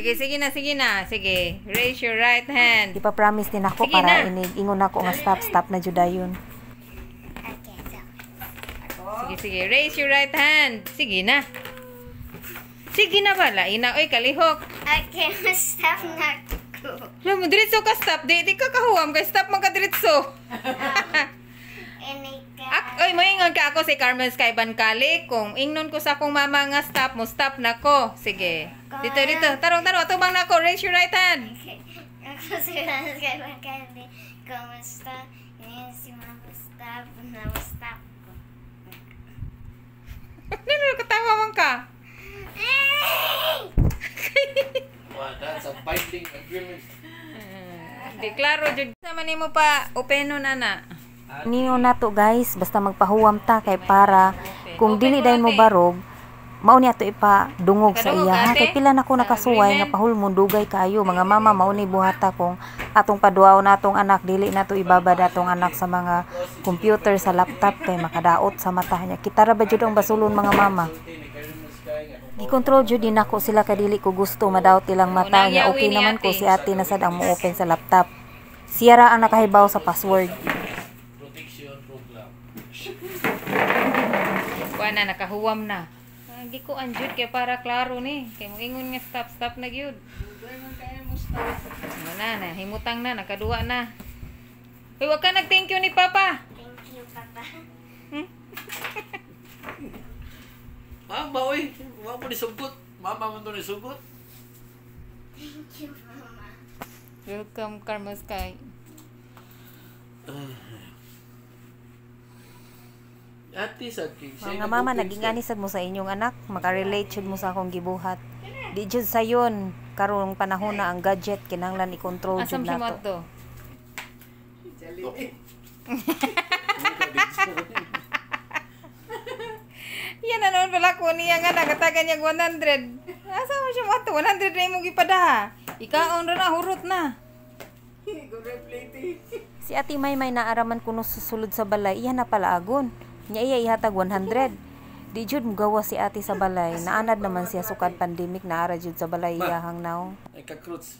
Sige, sige na, sige na. Sige, raise your right hand. Ipa-promise din ako Sige para na. ingon ako nga stop na jud dayon. Sige, sige, raise your right hand. Sige na. Sige na bala, ina, oy, kalihok. Okay, stop na ko. Alam mo, diretso ka stop. Di ka kahuwam, kay stop man ka diretso. Oy, moingon ka ako si Carmen Sky Bancali. Kung ingnon ko sa akong mama nga stop mo, stop na ko. Sige. Dito, dito. Tarong, tubang na ako. Raise your right hand. Okay. Ako si Ranskay Bancali. Kumusta? Ngayon si Mama stop na stop ko. Ano, katawa man ka? Well, that's a binding agreement. Di klaro, jud. Sama ni mo pa, openo na na. Niyo na to guys, basta magpahuwam ta kay para kung dili dayon mo barog, mao ni ato ipa dungog sa iya. Kay pila na ko nakasuway nga pahulmon dugay kaayo mga mama mao ni buhata kung atong paduaw natong anak dili na to ibabad atong anak sa mga computer sa laptop kay makadaot sa mata niya. Kita ra ba jud ang basulon mga mama? Gikontrol jud din ako sila kadili ko gusto madaot ilang mata niya. Okay naman ko si ate na sad ang mo-open sa laptop. Siya ra ang nakahibaw sa password. Kuha na, nakahuwam na. Hindi ko anjud kay para klaro ni. Kay mo ingon nga stop na gyud. Na, himutang na, nakaduwa na. Uy, wag ka nag-thank you ni Papa. Thank you, Papa. Mama, oy. Mama mo nisugot. Mama mo to nisugot. Thank you, Mama. Welcome, Carmen Sky. Ate sad kay Mga mama, naging anisad mo sa inyong anak, makarelate jud mo sa akong gibuhat. Di jud sayon karong panahon na ang gadget kinahanglan i-control jud Asam si nato. Moto? Yan na naman pala ko niya nga nagatagan niya 100. Asa mo siya Moto? 100 na imong gipada. Ikaon ra na, hurot na. Si Ate Maymay naaraman kuno susulod sa balay, iya na pala agon. Nya iya ihatag 100. Di jud mugawa si ate sa balay. Naanad naman siya sukad pandemic na ara jud sa balay iyahang naw. Ay kakruts.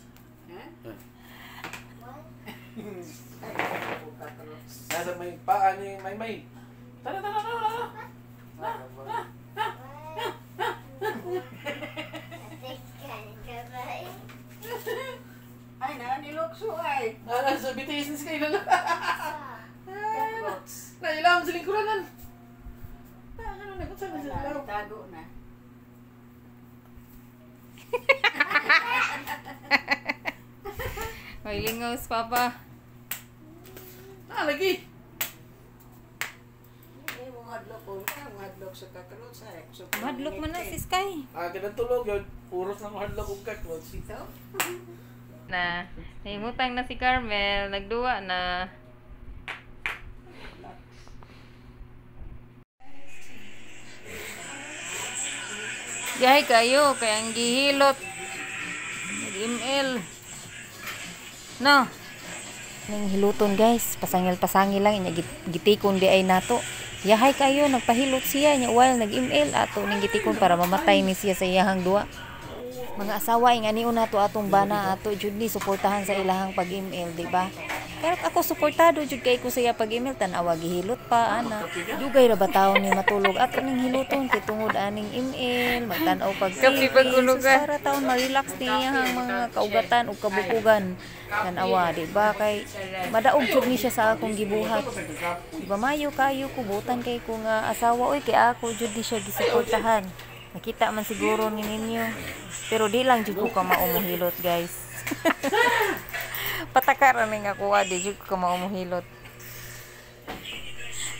Nasa may paa ni Maymay. Tara. Ay, nilokso ay. Sa BTS ni Sky lala. Nailam sa lingkuranan. Ano na, kung saan na sila? Tago na. May lingaws, Papa. Lagi. Hadlok ko na, hadlok sa kakarot sa Madlok man na si Sky. Ganang tulog yun. Puros ng hardlock kong kakrots. Ito? Na, himutang na si Carmel. Nagduwa na. Gahay kayo, kaya ang gihilot. Nag-email. No. Ning hiluton guys, pasangil lang inya gitikon di ay nato. Yahay kayo nagpahilot siya nya while nag-email ato ning gitikon para mamatay ni siya sa iyahang duwa. Mga asawa ing aniun nato atong bana ato jud ni suportahan sa ilahang pag-email, di ba? Pero ako suportado jud kay ko sa iya pag-email tan-awa gihilot pa ana. Dugay ra ba tawo ni matulog ato ning hiluton kay tungod aning email, magtan-aw pag Kapi pagulugan. para taon ma-relax ni iyahang mga kaugatan ug kabukugan. Tan-awa, di ba? Kay madaog jud ni siya sa akong gibuhat. Di ba mayo kayo kubutan kay ko nga asawa oy kay ako jud di siya gisuportahan. Nakita man siguro ni ninyo. Pero di lang jud ko ka maumuhilot, guys. Patakaran nga ako di jud ko ka maumuhilot.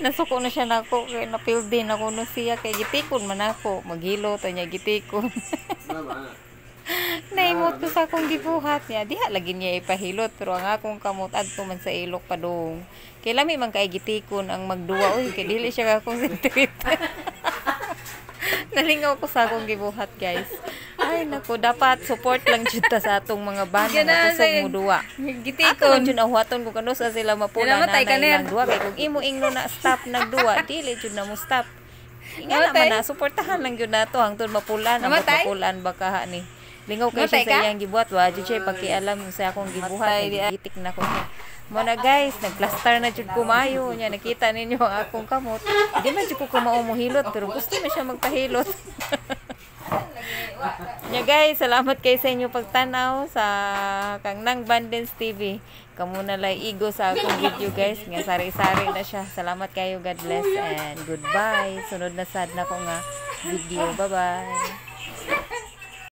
Nasuko na siya nako kay napil din ako no siya kay gitikon man ako maghilot nya gitikon. Naimot ko sa akong gibuhat niya. Diha lagi niya ipahilot. Pero ang akong kamot adto man sa ilok pa dong. Kay lami man kay gitikon ang magduwa. Uy, kay dili siya ka-concentrate. Nalingaw ko sa akong gibuhat, guys. Ay, naku, dapat support lang jud ta sa atong mga bana na kusog mo duwa. Gitikon jud ahuaton ko kano sa sila mapula na ilang duwa. Kay kung imo ingno na stop nagduwa, dili jud na mo stop. Nga naman na, supportahan lang jud nato hangtod mapulan. Ang mapulan baka ni. lingaw kay siya Matay sa ka? iyang gibuhat wa jud siya pakialam sa akong gibuhat gitik na ko niya. Mo na guys, nagplaster na jud ko maayo nya nakita ninyo ang akong kamot. Di man jud ko kumao mo hilot pero gusto na siya magpahilot. Nya guys, salamat kay sa inyo pagtanaw sa Kangnang Bandens TV. Kamo na lay igo sa akong video guys, nga sari-sari na siya. Salamat kayo, God bless and goodbye. Sunod na sad na ko nga video. Bye-bye.